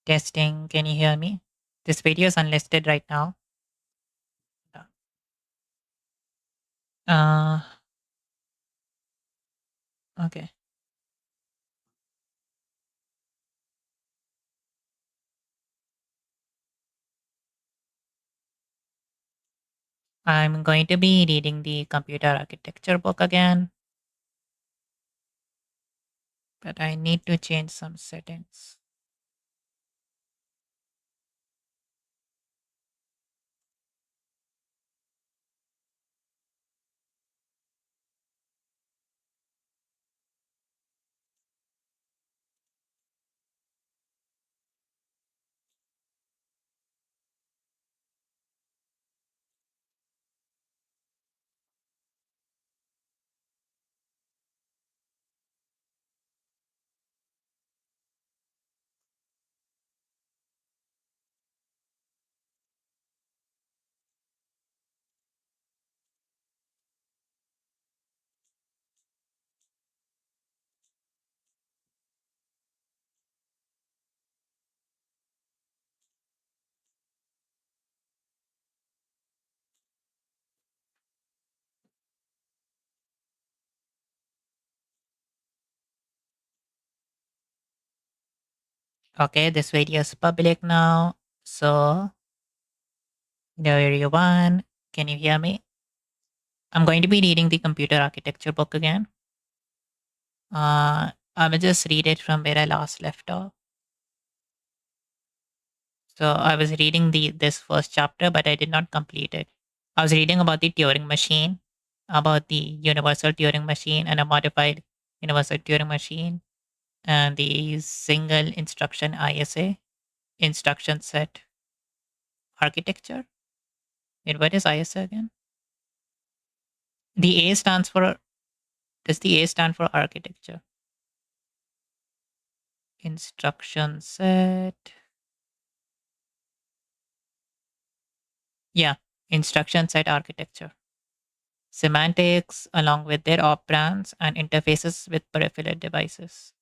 Testing, can you hear me? This video is unlisted right now. Uh, okay. I'm going to be reading the computer architecture book again, but I need to change some settings. Okay, this video is public now. So, hello everyone. Can you hear me? I'm going to be reading the computer architecture book again. I will just read it from where I last left off. So I was reading this first chapter, but I did not complete it. I was reading about the Turing machine, about the universal Turing machine and a modified universal Turing machine, and the single instruction ISA, instruction set architecture. Wait, what is ISA again? The A stands for, does the A stand for architecture? Instruction set. Yeah, instruction set architecture. Semantics along with their operands and interfaces with peripheral devices.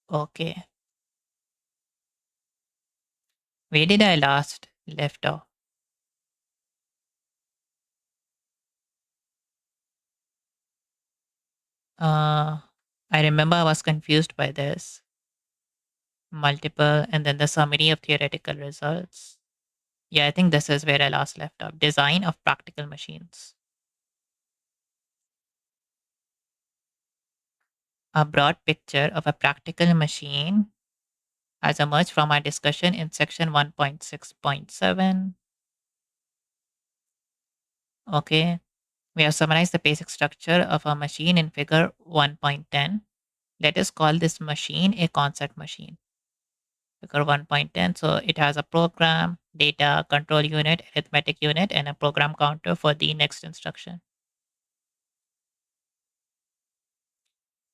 Okay. Where did I last left off? I remember I was confused by this. Multiple and then the summary of theoretical results. Yeah, I think this is where I last left off. Design of practical machines. A broad picture of a practical machine has emerged from our discussion in section 1.6.7. Okay. We have summarized the basic structure of a machine in figure 1.10. Let us call this machine a concept machine. Figure 1.10. So it has a program, data, control unit, arithmetic unit, and a program counter for the next instruction.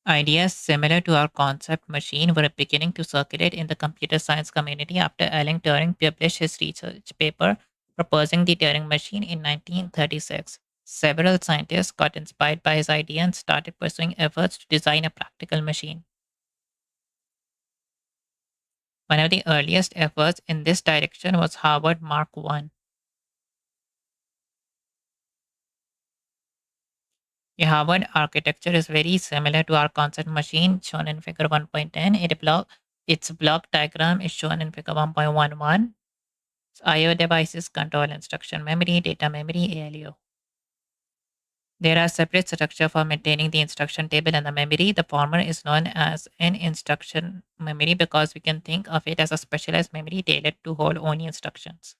Ideas similar to our concept machine were beginning to circulate in the computer science community after Alan Turing published his research paper proposing the Turing machine in 1936. Several scientists got inspired by his idea and started pursuing efforts to design a practical machine. One of the earliest efforts in this direction was Harvard Mark I. The Harvard architecture is very similar to our concept machine shown in figure 1.10. Its block diagram is shown in figure 1.11. IO devices control instruction memory, data memory, ALU. There are separate structure for maintaining the instruction table and the memory. The former is known as an instruction memory because we can think of it as a specialized memory tailored to hold only instructions.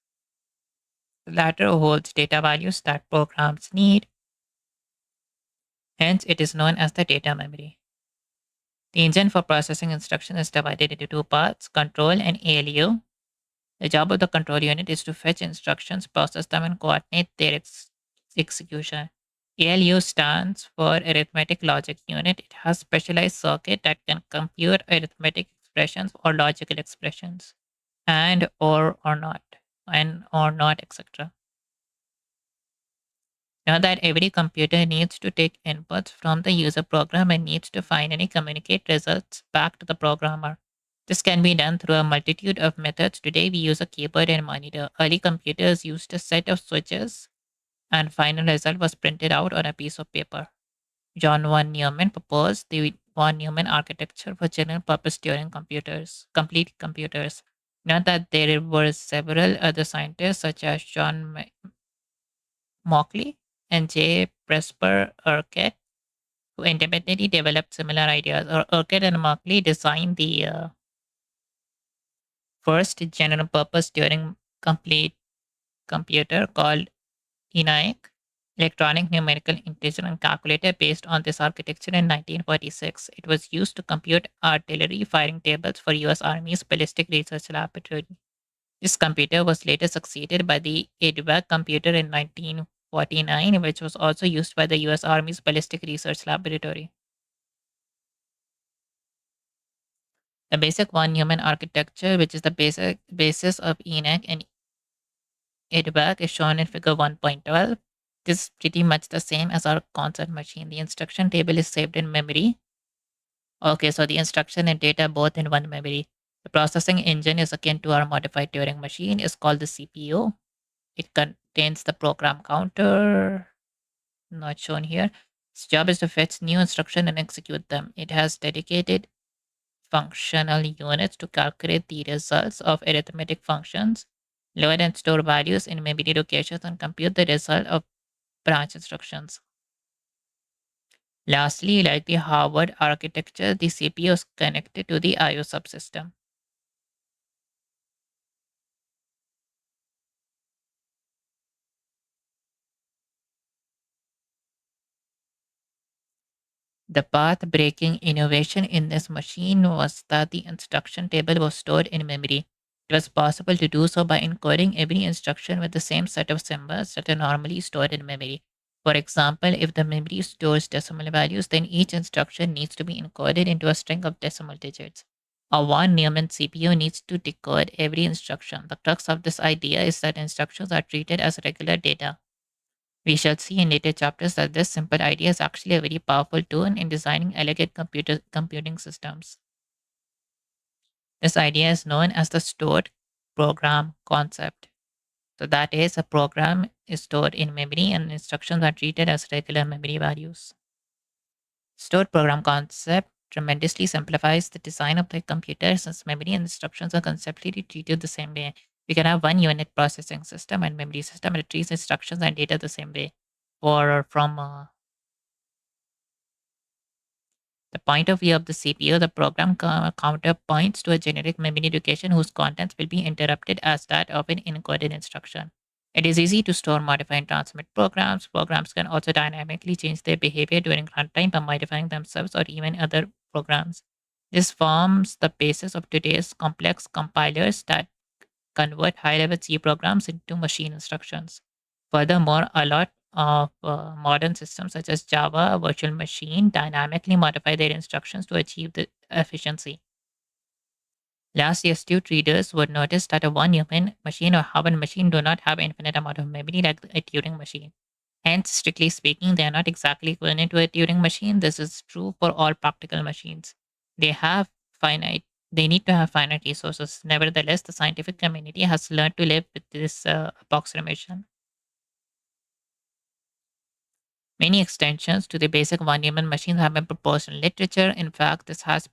The latter holds data values that programs need. Hence, it is known as the data memory. The engine for processing instruction is divided into two parts, control and ALU. The job of the control unit is to fetch instructions, process them, and coordinate their execution. ALU stands for Arithmetic Logic Unit. It has specialized circuit that can compute arithmetic expressions or logical expressions, and or not, and or not, etc. Now that every computer needs to take inputs from the user program and needs to finally communicate results back to the programmer. This can be done through a multitude of methods. Today, we use a keyboard and monitor. Early computers used a set of switches, and final result was printed out on a piece of paper. John von Neumann proposed the von Neumann architecture for general purpose Turing computers, complete computers. Note that there were several other scientists such as John Mauchly and J. Presper Urquhart who independently developed similar ideas. Or Urquhart and Mauchly designed the first general purpose Turing complete computer called ENIAC, Electronic Numerical Intelligence Calculator, based on this architecture in 1946. It was used to compute artillery firing tables for US Army's Ballistic Research Laboratory. This computer was later succeeded by the EDVAC computer in 1949, which was also used by the US Army's Ballistic Research Laboratory. The basic von Neumann architecture, which is the basic basis of ENIAC and EDVAC, is shown in figure 1.12. This is pretty much the same as our concert machine. The instruction table is saved in memory. Okay, so the instruction and data both in one memory. The processing engine is akin to our modified Turing machine, is called the CPU. It contains the program counter, not shown here. Its job is to fetch new instruction and execute them. It has dedicated functional units to calculate the results of arithmetic functions, load and store values in memory locations, and compute the result of branch instructions. Lastly, like the Harvard architecture, the CPU is connected to the I/O subsystem. The path-breaking innovation in this machine was that the instruction table was stored in memory. It was possible to do so by encoding every instruction with the same set of symbols that are normally stored in memory. For example, if the memory stores decimal values, then each instruction needs to be encoded into a string of decimal digits. A von Neumann CPU needs to decode every instruction. The crux of this idea is that instructions are treated as regular data. We shall see in later chapters that this simple idea is actually a very powerful tool in designing elegant computing systems. This idea is known as the stored program concept. So, that is, a program is stored in memory and instructions are treated as regular memory values. Stored program concept tremendously simplifies the design of the computer since memory and instructions are conceptually treated the same way. We can have one unit processing system and memory system that treats instructions and data the same way. Or from the point of view of the CPU, the program counter points to a generic memory location whose contents will be interrupted as that of an encoded instruction. It is easy to store, modify, and transmit programs. Programs can also dynamically change their behavior during runtime by modifying themselves or even other programs. This forms the basis of today's complex compilers that convert high level C programs into machine instructions. Furthermore, a lot of modern systems such as Java, virtual machine, dynamically modify their instructions to achieve the efficiency. Lastly, astute readers would notice that a one human machine or Harvard machine do not have infinite amount of memory like a Turing machine. Hence, strictly speaking, they are not exactly equivalent to a Turing machine. This is true for all practical machines. They have finite. They need to have finite resources. Nevertheless, the scientific community has learned to live with this approximation. Many extensions to the basic von Neumann machines have been proposed in literature. In fact, this has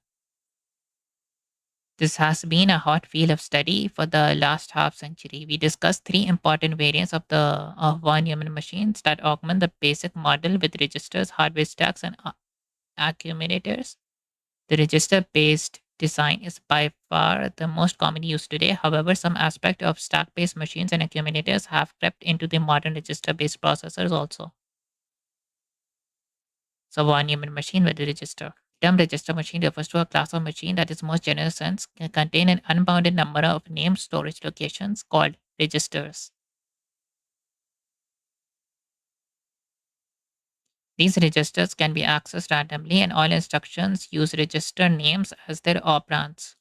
been a hot field of study for the last half century. We discussed three important variants of the von Neumann machines that augment the basic model with registers, hardware stacks, and accumulators. The register-based design is by far the most commonly used today. However, some aspect of stack-based machines and accumulators have crept into the modern register-based processors also. So, von Neumann machine with the register. Term register machine refers to a class of machine that is most general sense can contain an unbounded number of named storage locations called registers. These registers can be accessed randomly and all instructions use register names as their operands.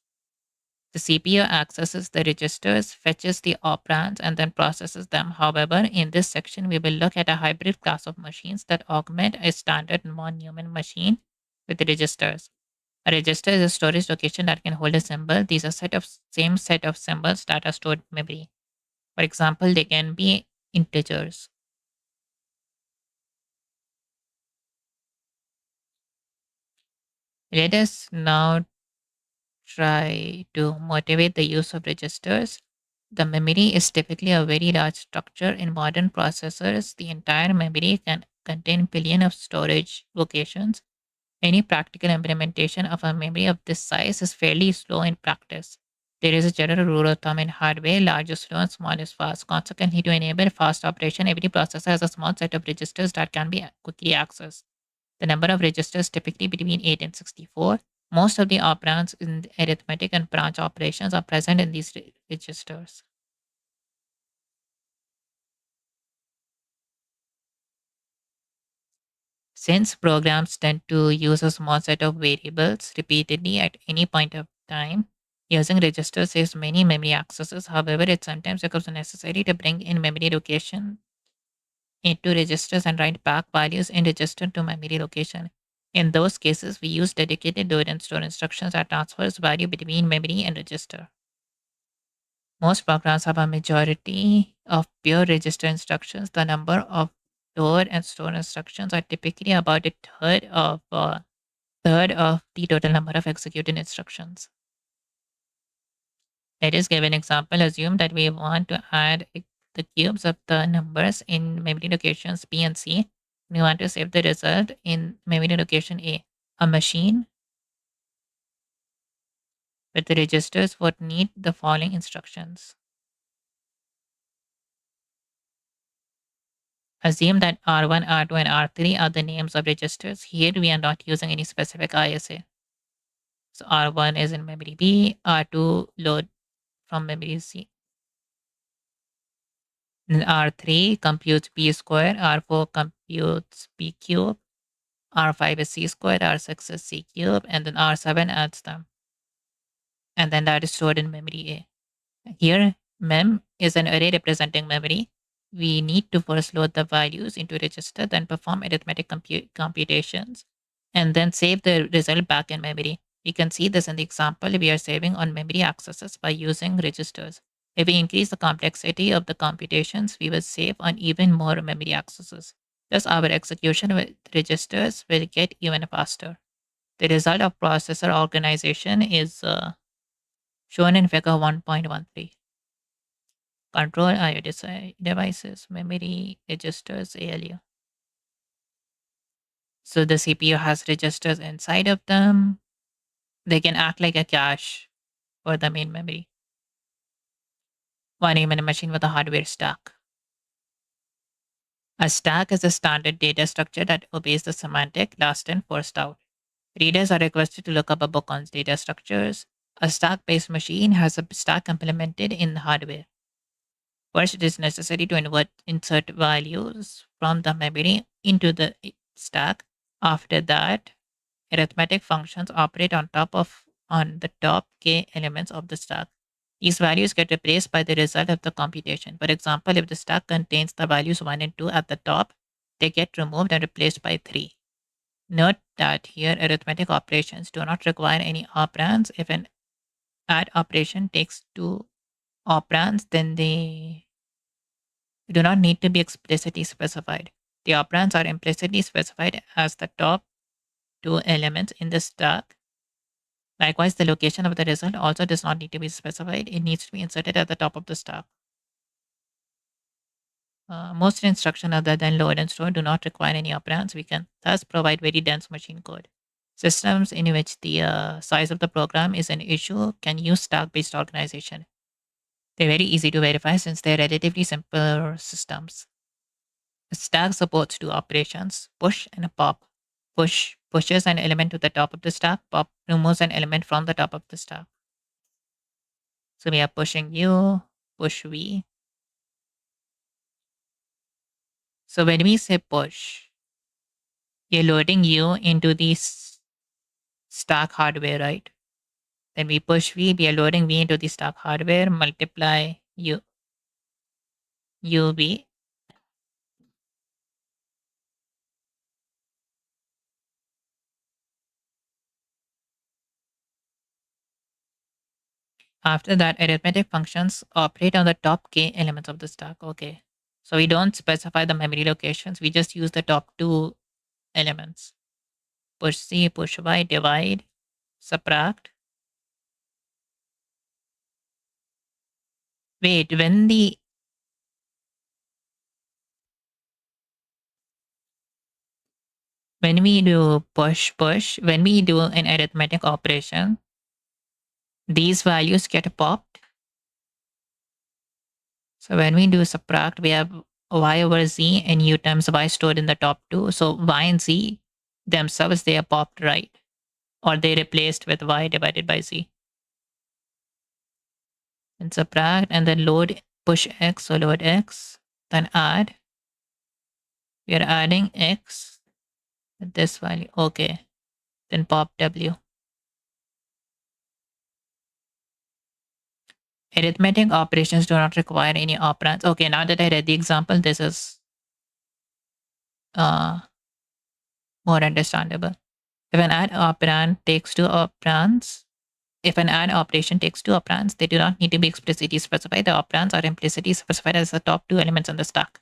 The CPU accesses the registers, fetches the operands, and then processes them. However, in this section, we will look at a hybrid class of machines that augment a standard von Neumann machine with registers. A register is a storage location that can hold a symbol. These are same set of symbols that are stored in memory. For example, they can be integers. Let us now try to motivate the use of registers. The memory is typically a very large structure. In modern processors, the entire memory can contain billion of storage locations. Any practical implementation of a memory of this size is fairly slow in practice. There is a general rule of thumb in hardware: large is slow and small is fast. Consequently, to enable fast operation, every processor has a small set of registers that can be quickly accessed. The number of registers typically between 8 and 64. Most of the operands in the arithmetic and branch operations are present in these registers. Since programs tend to use a small set of variables repeatedly at any point of time, using registers saves many memory accesses. However, it sometimes becomes necessary to bring in memory location into registers and write back values in register to memory location. In those cases, we use dedicated load and store instructions that transfers value between memory and register. Most programs have a majority of pure register instructions. The number of load and store instructions are typically about a third of the total number of executed instructions. Let us give an example. Assume that we want to add the cubes of the numbers in memory locations B and C. We want to save the result in memory location A. A machine with the registers would need the following instructions. Assume that R1, R2, and R3 are the names of registers. Here we are not using any specific ISA. So R1 is in memory B, R2 load from memory C. Then R3 computes B square, R4 computes B cube, R5 is C squared, R6 is C cube, and then R7 adds them. And then that is stored in memory A. Here, mem is an array representing memory. We need to first load the values into register, then perform arithmetic computations, and then save the result back in memory. We can see this in the example. We are saving on memory accesses by using registers. If we increase the complexity of the computations, we will save on even more memory accesses. Thus, our execution with registers will get even faster. The result of processor organization is shown in figure 1.13. Control IO devices, memory, registers, ALU. So the CPU has registers inside of them. They can act like a cache for the main memory. One even a machine with a hardware stack. A stack is a standard data structure that obeys the semantic last in, first out. Readers are requested to look up a book on data structures. A stack based machine has a stack implemented in the hardware. First, it is necessary to insert values from the memory into the stack. After that, arithmetic functions operate on the top k elements of the stack. These values get replaced by the result of the computation. For example, if the stack contains the values 1 and 2 at the top, they get removed and replaced by 3. Note that here arithmetic operations do not require any operands. If an add operation takes two operands, then they do not need to be explicitly specified. The operands are implicitly specified as the top two elements in the stack. Likewise, the location of the result also does not need to be specified. It needs to be inserted at the top of the stack. Most instructions other than load and store do not require any operands. We can thus provide very dense machine code. Systems in which the size of the program is an issue can use stack-based organization. They're very easy to verify since they're relatively simple systems. A stack supports two operations, push and a pop. Push pushes an element to the top of the stack, pop removes an element from the top of the stack. So we are pushing U, push V. So when we say push, you're loading U into the stack hardware, right? Then we push V, we are loading V into the stack hardware, multiply UV. After that, arithmetic functions operate on the top k elements of the stack. Okay. So we don't specify the memory locations. We just use the top two elements. Push C, push Y, divide, subtract. Wait, when we do push, when we do an arithmetic operation, these values get popped. So when we do subtract, we have y over z and u times y stored in the top two. So y and z themselves, they are popped right, or they replaced with y divided by z. And subtract and then load push x, so load x, then add. We are adding x with this value. Okay. Then pop w. Arithmetic operations do not require any operands. Okay, now that I read the example, this is uh, more understandable. If an add operand takes two operands, if an add operation takes two operands, they do not need to be explicitly specified. The operands are implicitly specified as the top two elements in the stack.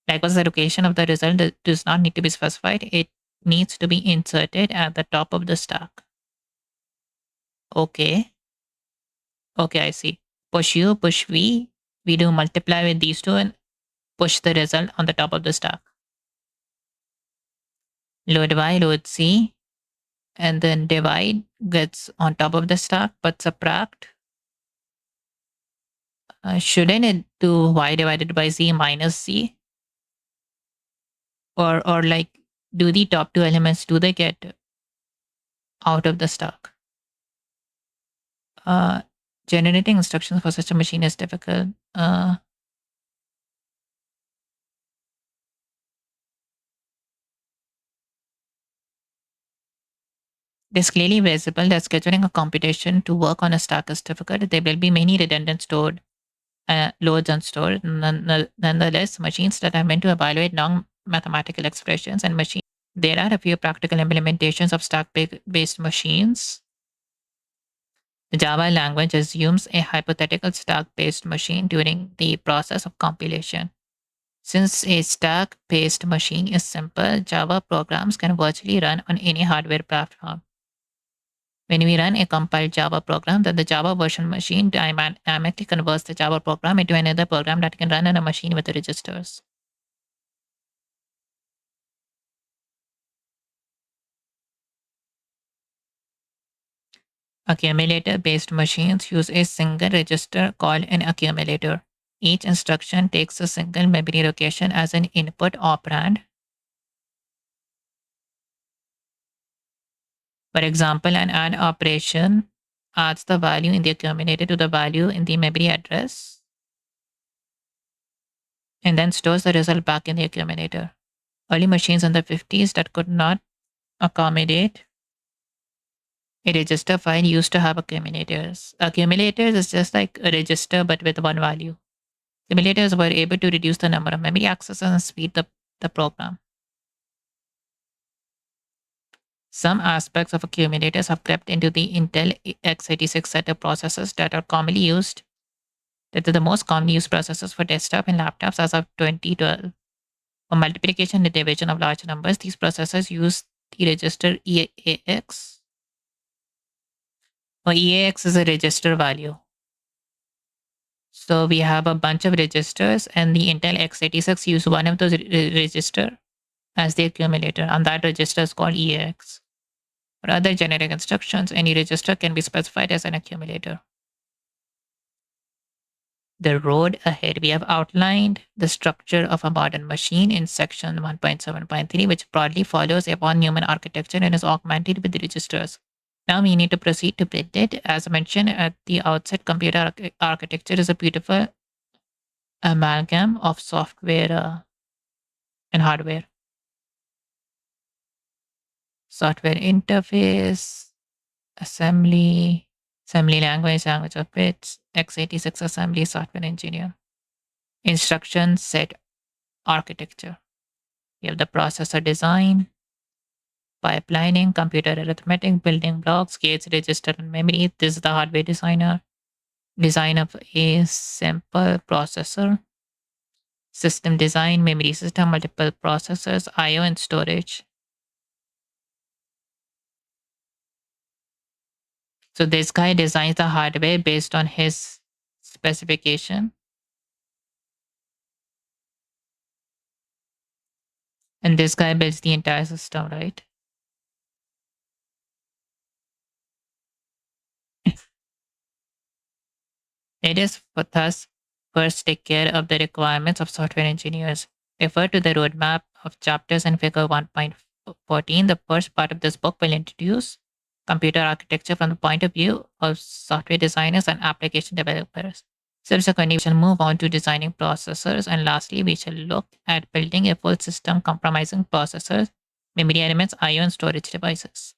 Likewise, the location of the result does not need to be specified. It needs to be inserted at the top of the stack. Okay. Okay, I see. Push U, push V. We do multiply with these two and push the result on the top of the stack. Load Y, load C, and then divide gets on top of the stack, but subtract. Shouldn't it do Y divided by Z minus Z? Or like, do the top two elements, do they get out of the stack? Generating instructions for such a machine is difficult. It is clearly visible that scheduling a computation to work on a stack is difficult. There will be many redundant stored loads unstored. Nonetheless, machines that are meant to evaluate non-mathematical expressions and machines. There are a few practical implementations of stack-based machines. The Java language assumes a hypothetical stack-based machine during the process of compilation. Since a stack-based machine is simple, Java programs can virtually run on any hardware platform. When we run a compiled Java program, then the Java version machine dynamically converts the Java program into another program that can run on a machine with the registers. Accumulator-based machines use a single register called an accumulator. Each instruction takes a single memory location as an input operand. For example, an add operation adds the value in the accumulator to the value in the memory address and then stores the result back in the accumulator. Early machines in the 50s that could not accommodate a register file used to have accumulators. Accumulators is just like a register but with one value. Accumulators were able to reduce the number of memory accesses and speed up the program. Some aspects of accumulators have crept into the Intel x86 set of processors that are commonly used. That are the most commonly used processors for desktop and laptops as of 2012. For multiplication and division of large numbers, these processors use the register EAX. Or EAX is a register value. So we have a bunch of registers, and the Intel x86 use one of those register as the accumulator, and that register is called EAX. For other generic instructions, any register can be specified as an accumulator. The road ahead. We have outlined the structure of a modern machine in section 1.7.3, which broadly follows a von Neumann architecture and is augmented with registers. Now we need to proceed to build it. As mentioned at the outset, computer architecture is a beautiful amalgam of software and hardware. Software interface, assembly language of bits, x86 assembly, software engineer. Instruction set architecture. We have the processor design, pipelining, computer arithmetic, building blocks, gates, register, and memory. This is the hardware designer. Design of a simple processor, system design, memory system, multiple processors, IO, and storage. So this guy designs the hardware based on his specification, and this guy builds the entire system, right? It is for thus first take care of the requirements of software engineers. Refer to the roadmap of chapters in figure 1.14. The first part of this book will introduce computer architecture from the point of view of software designers and application developers. Subsequently, we shall move on to designing processors, and lastly, we shall look at building a full system comprising processors, memory elements, IO, and storage devices.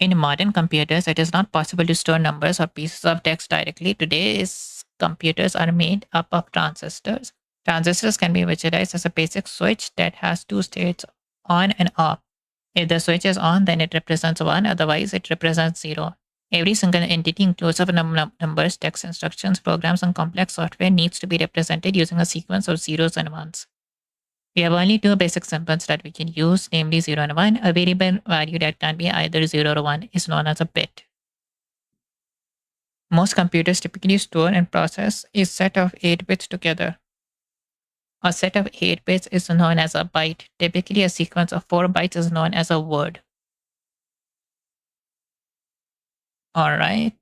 In modern computers, it is not possible to store numbers or pieces of text directly. Today's computers are made up of transistors. Transistors can be visualized as a basic switch that has two states, on and off. If the switch is on, then it represents 1, otherwise, it represents 0. Every single entity, inclusive of numbers, text instructions, programs, and complex software, needs to be represented using a sequence of zeros and ones. We have only two basic symbols that we can use, namely 0 and 1. A variable value that can be either 0 or 1 is known as a bit. Most computers typically store and process a set of 8 bits together. A set of 8 bits is known as a byte. Typically, a sequence of 4 bytes is known as a word. All right.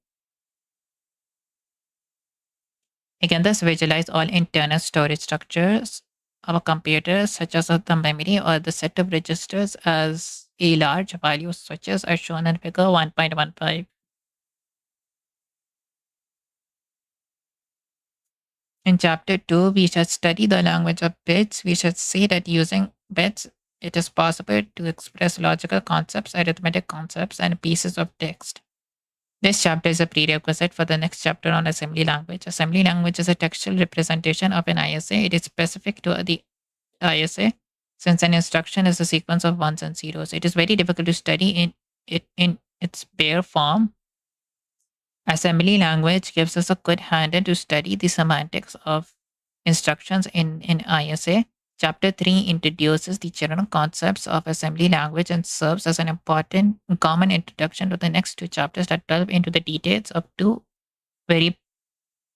I can thus visualize all internal storage structures of a computer, such as the memory or the set of registers, as a large value switches as shown in figure 1.15. In chapter 2, we shall study the language of bits. We shall say that using bits, it is possible to express logical concepts, arithmetic concepts, and pieces of text. This chapter is a prerequisite for the next chapter on assembly language. Assembly language is a textual representation of an ISA. It is specific to the ISA since an instruction is a sequence of ones and zeros. It is very difficult to study in its bare form. Assembly language gives us a good handle to study the semantics of instructions in ISA. Chapter 3 introduces the general concepts of assembly language and serves as an important common introduction to the next two chapters that delve into the details of two very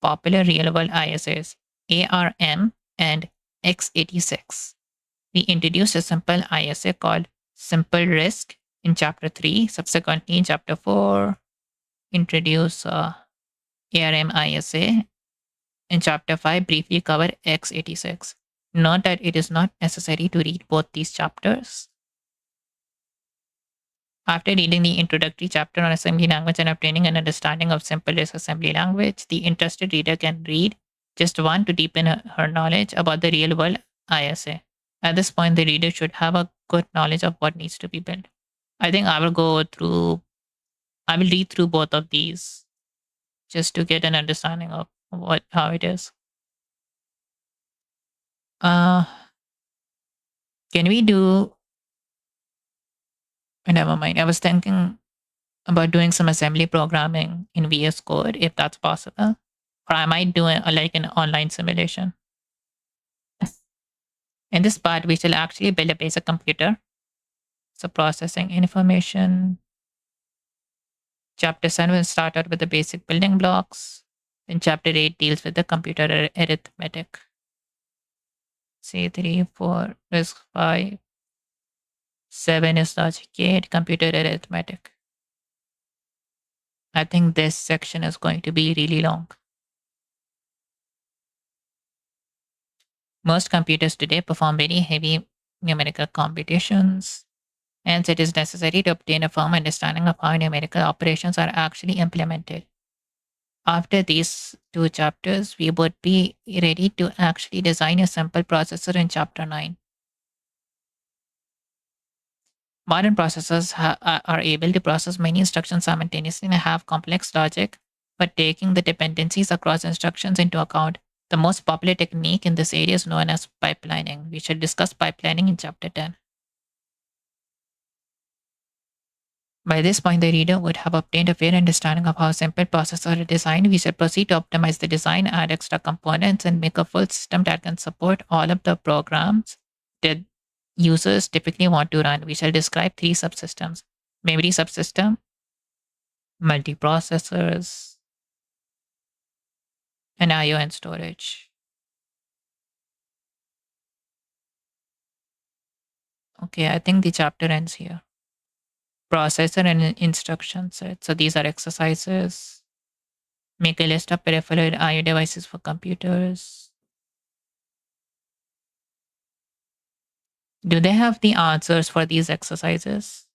popular real world ISAs, ARM and x86. We introduced a simple ISA called Simple RISC in chapter 3. Subsequently, in chapter 4, introduce ARM ISA. In chapter 5, briefly cover x86. Note that it is not necessary to read both these chapters. After reading the introductory chapter on assembly language and obtaining an understanding of simple RISC assembly language, the interested reader can read just one to deepen her knowledge about the real world ISA. At this point, the reader should have a good knowledge of what needs to be built. I think I will read through both of these just to get an understanding of how it is. Uh, can we do? Never mind. I was thinking about doing some assembly programming in VS Code if that's possible, or I might do like an online simulation. In this part, we shall actually build a basic computer. So processing information. Chapter 7 will start out with the basic building blocks. Then chapter 8 deals with the computer arithmetic. C3, 4, risk 5, 7 is logic gate, computer arithmetic. I think this section is going to be really long. Most computers today perform very heavy numerical computations. Hence, it is necessary to obtain a firm understanding of how numerical operations are actually implemented. After these two chapters, we would be ready to actually design a simple processor in chapter 9. Modern processors are able to process many instructions simultaneously and have complex logic, but taking the dependencies across instructions into account. The most popular technique in this area is known as pipelining. We shall discuss pipelining in chapter 10. By this point, the reader would have obtained a fair understanding of how simple processor is designed. We should proceed to optimize the design, add extra components, and make a full system that can support all of the programs that users typically want to run. We shall describe three subsystems: memory subsystem, multiprocessors, and IO and storage. Okay, I think the chapter ends here. Processor and instruction set. So these are exercises. Make a list of peripheral IO devices for computers. Do they have the answers for these exercises?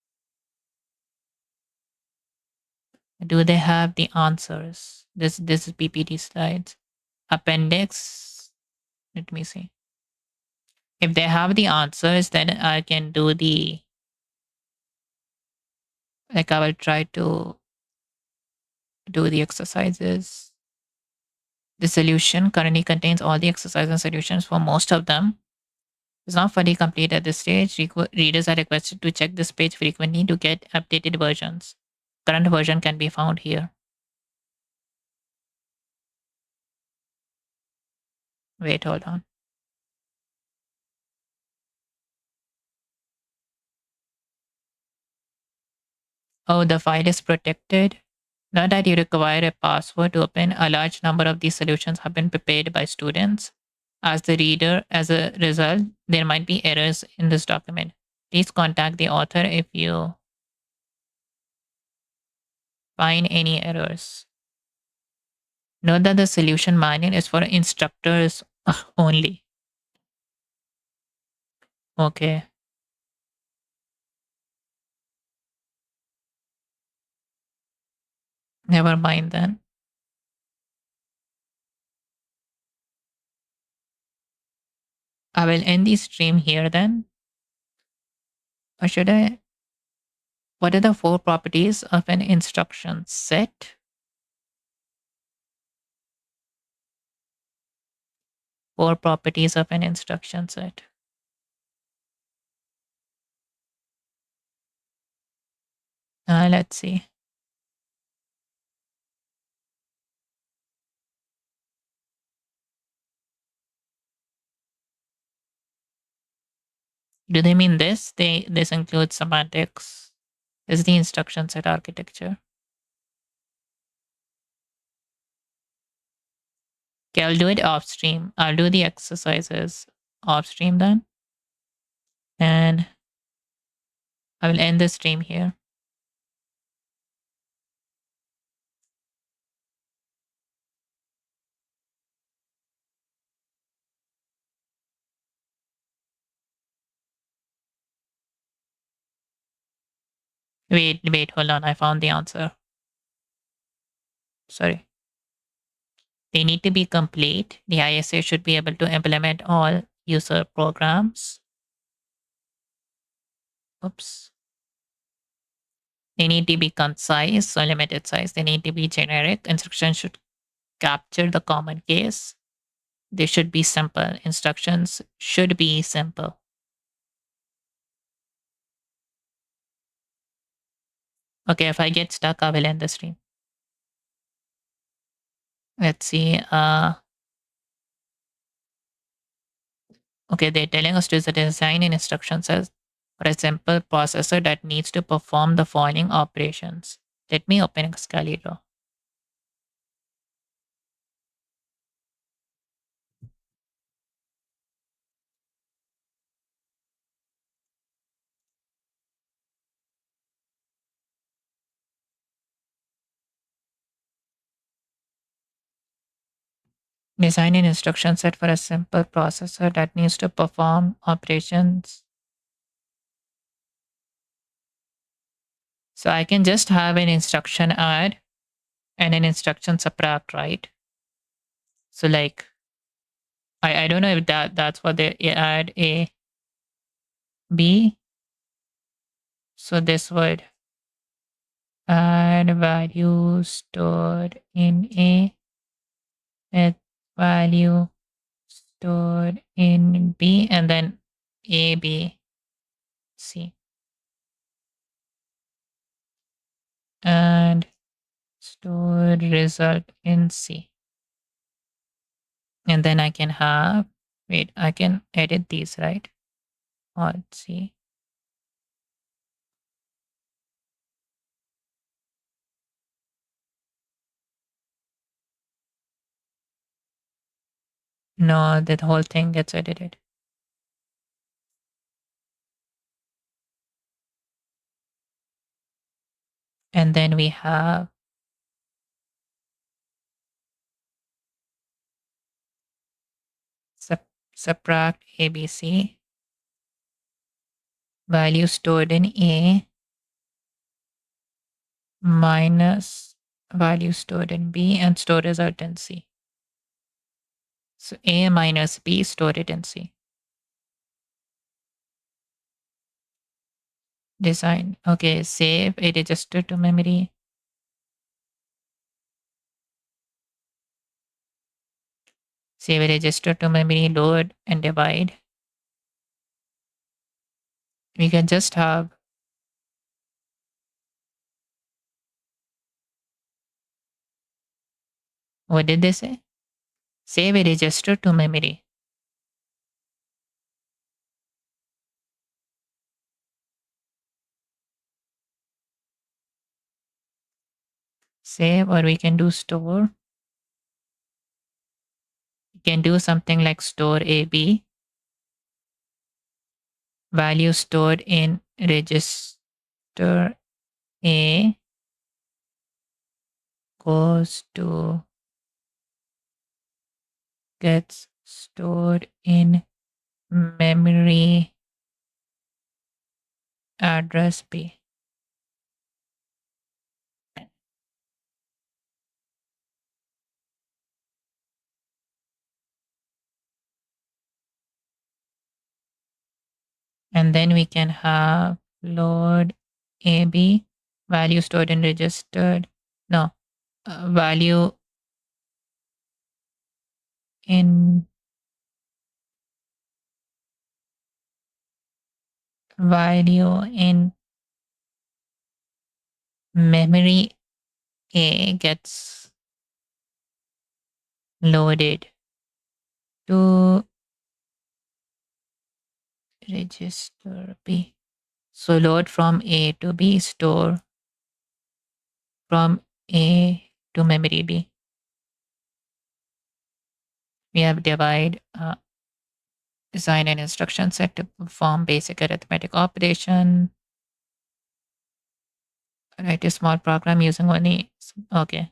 Do they have the answers? This is PPT slides. Appendix. Let me see. If they have the answers, then I can do the like I will try to do the exercises. The solution currently contains all the exercises and solutions for most of them. It's not fully complete at this stage. Readers are requested to check this page frequently to get updated versions. Current version can be found here. Wait, hold on. Oh, the file is protected. Not that you require a password to open. A large number of these solutions have been prepared by students. As a result, there might be errors in this document. Please contact the author if you find any errors. Note that the solution manual is for instructors only. Okay. Never mind then. I will end the stream here then. Or should I? What are the four properties of an instruction set? Four properties of an instruction set. Let's see. Do they mean this? This includes semantics. This is the instruction set architecture. Okay, I'll do it off stream. I'll do the exercises off stream then. And I will end the stream here. Wait, hold on. I found the answer. Sorry. They need to be complete. The ISA should be able to implement all user programs. Oops. They need to be concise, so limited size. They need to be generic. Instructions should capture the common case. They should be simple. Instructions should be simple. Okay, if I get stuck, I will end the stream. Let's see. Okay, they're telling us to design an instruction set for a simple processor that needs to perform the following operations. Let me open Excalibur. Design an instruction set for a simple processor that needs to perform operations. So I can just have an instruction add and an instruction subtract, right? So like, I don't know if that's what they add A, B. So this would add value stored in A with value stored in B and then A, B, C. and store result in C. And then I can have, wait, I can edit these, right? Alt C. No, that whole thing gets edited. And then we have subtract ABC, value stored in A minus value stored in B and store result in C. So A minus B, store it in C. Design. Okay, save a register to memory. Save a register to memory, load and divide. We can just have, what did they say? Save a register to memory. Save, or we can do store. We can do something like store AB. Value stored in register A goes to gets stored in memory address B. And then we can have load AB, value stored in registered, no, value in value in memory A gets loaded to register B. So load from A to B, store from A to memory B. We have divide, design an instruction set to perform basic arithmetic operation. Write a small program using only, okay.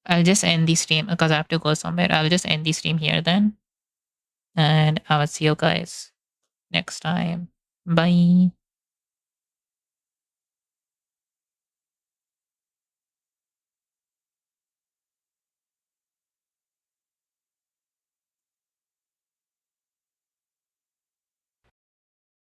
I'll just end the stream because I have to go somewhere. I'll just end the stream here then. And I will see you guys next time. Bye.